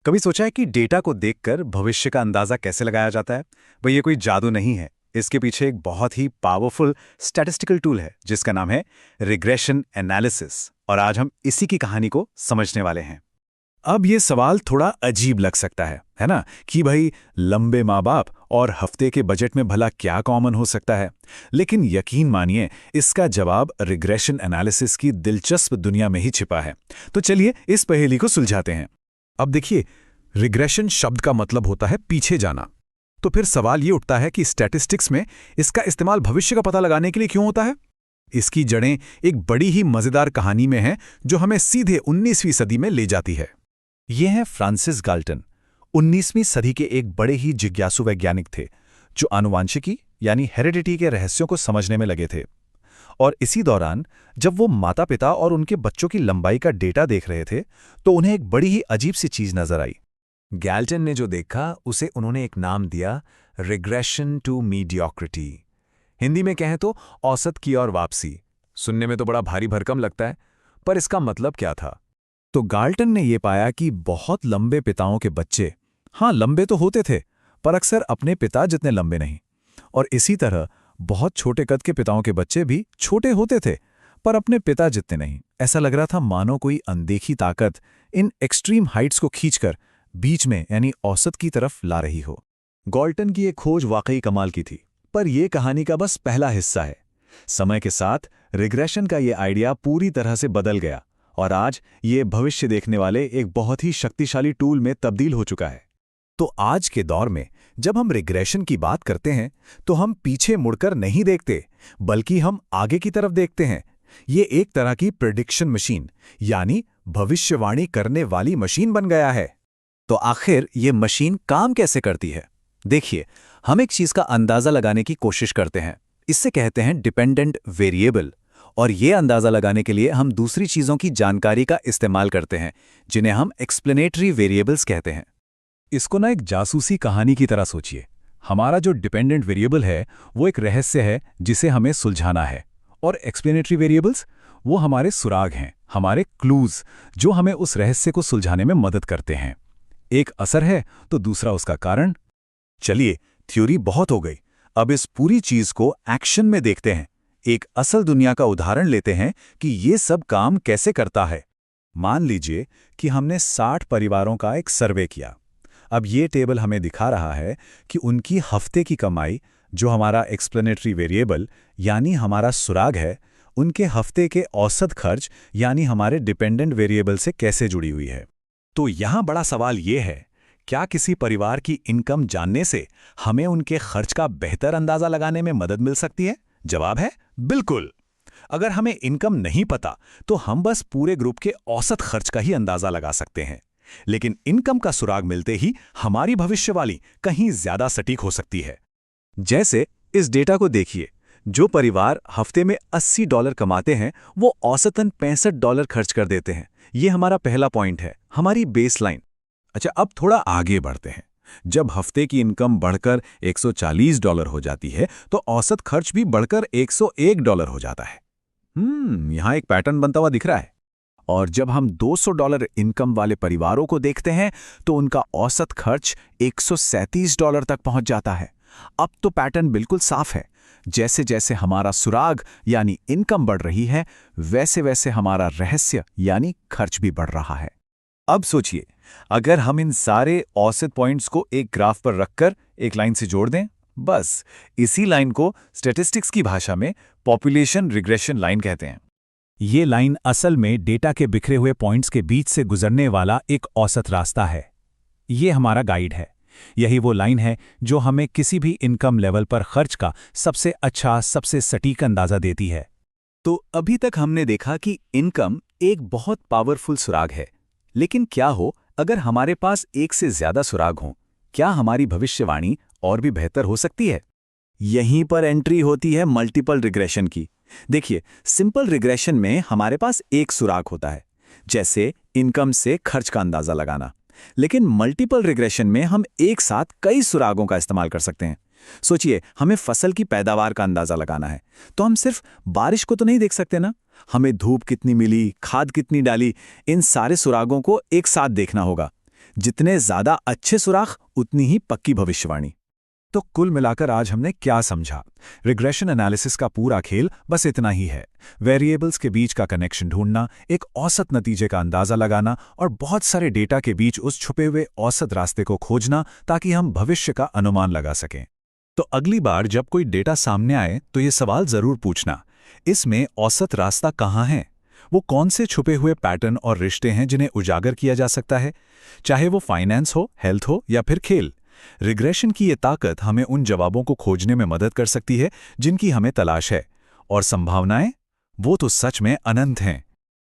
कभी सोचा है कि डेटा को देखकर भविष्य का अंदाजा कैसे लगाया जाता है? भाई ये कोई जादू नहीं है। इसके पीछे एक बहुत ही पावरफुल स्टैटिस्टिकल टूल है जिसका नाम है रिग्रेशन एनालिसिस। और आज हम इसी की कहानी को समझने वाले हैं। अब ये सवाल थोड़ा अजीब लग सकता है ना? कि भाई लंबे माँ बाप और हफ्ते के बजट में भला क्या कॉमन हो सकता है? लेकिन यकीन मानिए, इसका जवाब रिग्रेशन एनालिसिस की दिलचस्प दुनिया में ही छिपा है। तो चलिए इस पहेली को सुलझाते हैं। अब देखिए, रिग्रेशन शब्द का मतलब होता है पीछे जाना। तो फिर सवाल ये उठता है कि स्टैटिस्टिक्स में इसका इस्तेमाल भविष्य का पता लगाने के लिए क्यों होता है? इसकी जड़ें एक बड़ी ही मजेदार कहानी में हैं जो हमें सीधे 19वीं सदी में ले जाती है। ये हैं फ्रांसिस गाल्टन। 19वीं सदी के एक बड़े ही जिज्ञासु वैज्ञानिक थे जो आनुवांशिकी यानी हेरिडिटी के रहस्यों को समझने में लगे थे। और इसी दौरान जब वो माता पिता और उनके बच्चों की लंबाई का डेटा देख रहे थे तो उन्हें एक बड़ी ही अजीब सी चीज नजर आई। गैल्टन ने जो देखा उसे उन्होंने एक नाम दिया, रिग्रेशन टू मीडियोक्रिटी। हिंदी में कहें तो औसत की ओर वापसी। सुनने में तो बड़ा भारी भरकम लगता है, पर इसका मतलब क्या था? तो गाल्टन ने यह पाया कि बहुत लंबे पिताओं के बच्चे, हाँ लंबे तो होते थे, पर अक्सर अपने पिता जितने लंबे नहीं। और इसी तरह बहुत छोटे कद के पिताओं के बच्चे भी छोटे होते थे, पर अपने पिता जितने नहीं। ऐसा लग रहा था मानो कोई अनदेखी ताकत इन एक्सट्रीम हाइट्स को खींचकर बीच में यानी औसत की तरफ ला रही हो। गॉल्टन की ये खोज वाकई कमाल की थी, पर यह कहानी का बस पहला हिस्सा है। समय के साथ रिग्रेशन का ये आइडिया पूरी तरह से बदल गया और आज ये भविष्य देखने वाले एक बहुत ही शक्तिशाली टूल में तब्दील हो चुका है। तो आज के दौर में जब हम रिग्रेशन की बात करते हैं तो हम पीछे मुड़कर नहीं देखते, बल्कि हम आगे की तरफ देखते हैं। ये एक तरह की प्रेडिक्शन मशीन यानी भविष्यवाणी करने वाली मशीन बन गया है। तो आखिर ये मशीन काम कैसे करती है? देखिए, हम एक चीज का अंदाजा लगाने की कोशिश करते हैं। इससे कहते हैं डिपेंडेंट वेरिएबल। और ये अंदाजा लगाने के लिए हम दूसरी चीजों की जानकारी का इस्तेमाल करते हैं, जिन्हें हम एक्सप्लेनेटरी वेरिएबल्स कहते हैं। इसको ना एक जासूसी कहानी की तरह सोचिए। हमारा जो डिपेंडेंट वेरिएबल है वो एक रहस्य है जिसे हमें सुलझाना है, और एक्सप्लेनेटरी वेरिएबल्स वो हमारे सुराग हैं, हमारे क्लूज, जो हमें उस रहस्य को सुलझाने में मदद करते हैं। एक असर है तो दूसरा उसका कारण। चलिए, थ्योरी बहुत हो गई, अब इस पूरी चीज को एक्शन में देखते हैं। एक असल दुनिया का उदाहरण लेते हैं कि ये सब काम कैसे करता है। मान लीजिए कि हमने 60 परिवारों का एक सर्वे किया। अब ये टेबल हमें दिखा रहा है कि उनकी हफ्ते की कमाई, जो हमारा एक्सप्लेनेटरी वेरिएबल यानी हमारा सुराग है, उनके हफ्ते के औसत खर्च यानी हमारे डिपेंडेंट वेरिएबल से कैसे जुड़ी हुई है। तो यहाँ बड़ा सवाल ये है, क्या किसी परिवार की इनकम जानने से हमें उनके खर्च का बेहतर अंदाजा लगाने में मदद मिल सकती है? जवाब है बिल्कुल। अगर हमें इनकम नहीं पता तो हम बस पूरे ग्रुप के औसत खर्च का ही अंदाजा लगा सकते हैं, लेकिन इनकम का सुराग मिलते ही हमारी भविष्यवाणी कहीं ज्यादा सटीक हो सकती है। जैसे इस डेटा को देखिए, जो परिवार हफ्ते में $80 कमाते हैं वो औसतन $65 खर्च कर देते हैं। ये हमारा पहला पॉइंट है, हमारी बेसलाइन। अच्छा, अब थोड़ा आगे बढ़ते हैं। जब हफ्ते की इनकम बढ़कर $140 हो जाती है तो औसत खर्च भी बढ़कर $101 हो जाता है। यहां एक पैटर्न बनता हुआ दिख रहा है। और जब हम $200 इनकम वाले परिवारों को देखते हैं तो उनका औसत खर्च $137 तक पहुंच जाता है। अब तो पैटर्न बिल्कुल साफ है। जैसे जैसे हमारा सुराग यानी इनकम बढ़ रही है, वैसे वैसे हमारा रहस्य यानी खर्च भी बढ़ रहा है। अब सोचिए, अगर हम इन सारे औसत पॉइंट्स को एक ग्राफ पर रखकर एक लाइन से जोड़ दें, बस इसी लाइन को स्टैटिस्टिक्स की भाषा में पॉपुलेशन रिग्रेशन लाइन कहते हैं। ये लाइन असल में डेटा के बिखरे हुए पॉइंट्स के बीच से गुजरने वाला एक औसत रास्ता है। ये हमारा गाइड है। यही वो लाइन है जो हमें किसी भी इनकम लेवल पर खर्च का सबसे अच्छा, सबसे सटीक अंदाजा देती है। तो अभी तक हमने देखा कि इनकम एक बहुत पावरफुल सुराग है, लेकिन क्या हो अगर हमारे पास एक से ज्यादा सुराग हों? क्या हमारी भविष्यवाणी और भी बेहतर हो सकती है? यहीं पर एंट्री होती है मल्टीपल रिग्रेशन की। देखिए, सिंपल रिग्रेशन में हमारे पास एक सुराग होता है, जैसे इनकम से खर्च का अंदाजा लगाना। लेकिन मल्टीपल रिग्रेशन में हम एक साथ कई सुरागों का इस्तेमाल कर सकते हैं। सोचिए, हमें फसल की पैदावार का अंदाजा लगाना है तो हम सिर्फ बारिश को तो नहीं देख सकते ना, हमें धूप कितनी मिली, खाद कितनी डाली, इन सारे सुरागों को एक साथ देखना होगा। जितने ज्यादा अच्छे सुराख उतनी ही पक्की भविष्यवाणी। तो कुल मिलाकर आज हमने क्या समझा? रिग्रेशन एनालिसिस का पूरा खेल बस इतना ही है। वेरिएबल्स के बीच का कनेक्शन ढूंढना, एक औसत नतीजे का अंदाजा लगाना और बहुत सारे डेटा के बीच उस छुपे हुए औसत रास्ते को खोजना ताकि हम भविष्य का अनुमान लगा सकें। तो अगली बार जब कोई डेटा सामने आए तो ये सवाल जरूर पूछना, इसमें औसत रास्ता कहाँ है? वो कौन से छुपे हुए पैटर्न और रिश्ते हैं जिन्हें उजागर किया जा सकता है? चाहे वो फाइनेंस हो, हेल्थ हो या फिर खेल। रिग्रेशन की ये ताकत हमें उन जवाबों को खोजने में मदद कर सकती है जिनकी हमें तलाश है, और संभावनाएं वो तो सच में अनंत हैं।